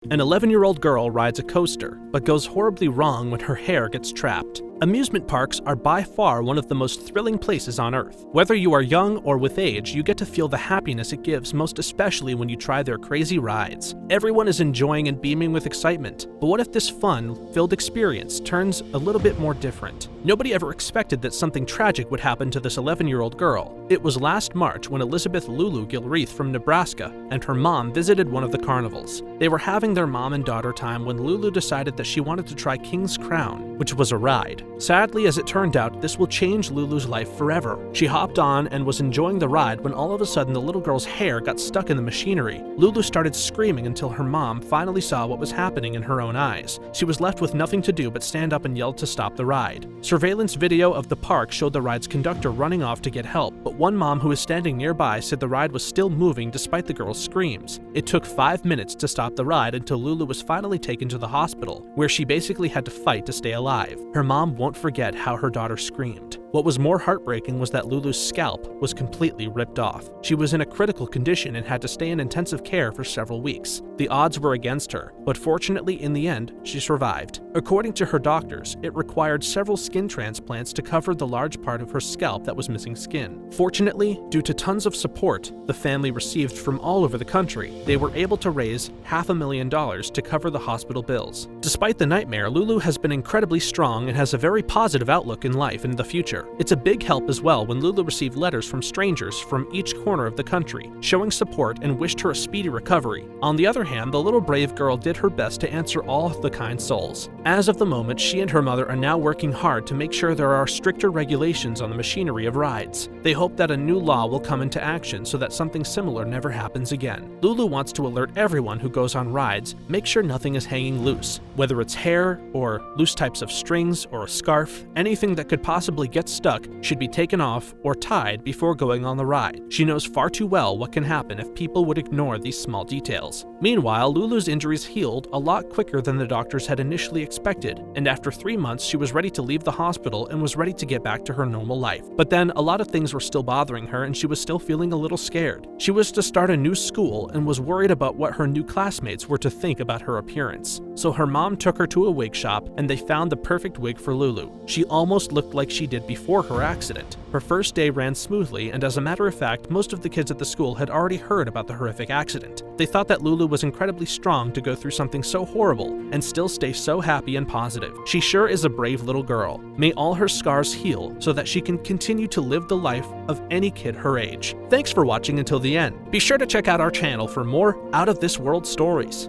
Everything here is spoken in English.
An 11-year-old girl rides a coaster, but goes horribly wrong when her hair gets trapped. Amusement parks are by far one of the most thrilling places on Earth. Whether you are young or with age, you get to feel the happiness it gives, most especially when you try their crazy rides. Everyone is enjoying and beaming with excitement, but what if this fun-filled experience turns a little bit more different? Nobody ever expected that something tragic would happen to this 11-year-old girl. It was last March when Elizabeth Lulu Gilreath from Nebraska and her mom visited one of the carnivals. They were having their mom and daughter time when Lulu decided that she wanted to try King's Crown, which was a ride. Sadly, as it turned out, this will change Lulu's life forever. She hopped on and was enjoying the ride when all of a sudden the little girl's hair got stuck in the machinery. Lulu started screaming until her mom finally saw what was happening in her own eyes. She was left with nothing to do but stand up and yell to stop the ride. Surveillance video of the park showed the ride's conductor running off to get help, but one mom who was standing nearby said the ride was still moving despite the girl's screams. It took 5 minutes to stop the ride until Lulu was finally taken to the hospital, where she basically had to fight to stay alive. Her mom won't forget how her daughter screamed. What was more heartbreaking was that Lulu's scalp was completely ripped off. She was in a critical condition and had to stay in intensive care for several weeks. The odds were against her, but fortunately in the end, she survived. According to her doctors, it required several skin transplants to cover the large part of her scalp that was missing skin. Fortunately, due to tons of support the family received from all over the country, they were able to raise $500,000 to cover the hospital bills. Despite the nightmare, Lulu has been incredibly strong and has a very positive outlook in life and the future. It's a big help as well when Lulu received letters from strangers from each corner of the country, showing support and wished her a speedy recovery. On the other hand, the little brave girl did her best to answer all of the kind souls. As of the moment, she and her mother are now working hard to make sure there are stricter regulations on the machinery of rides. They hope that a new law will come into action so that something similar never happens again. Lulu wants to alert everyone who goes on rides, make sure nothing is hanging loose. Whether it's hair, or loose types of strings, or a scarf, anything that could possibly get stuck should be taken off or tied before going on the ride. She knows far too well what can happen if people would ignore these small details. Meanwhile, Lulu's injuries healed a lot quicker than the doctors had initially expected, and after 3 months she was ready to leave the hospital and was ready to get back to her normal life. But then a lot of things were still bothering her and she was still feeling a little scared. She was to start a new school and was worried about what her new classmates were to think about her appearance. So her mom took her to a wig shop and they found the perfect wig for Lulu. She almost looked like she did before her accident. Her first day ran smoothly, and as a matter of fact, most of the kids at the school had already heard about the horrific accident. They thought that Lulu was incredibly strong to go through something so horrible and still stay so happy and positive. She sure is a brave little girl. May all her scars heal so that she can continue to live the life of any kid her age. Thanks for watching until the end. Be sure to check out our channel for more out-of-this-world stories.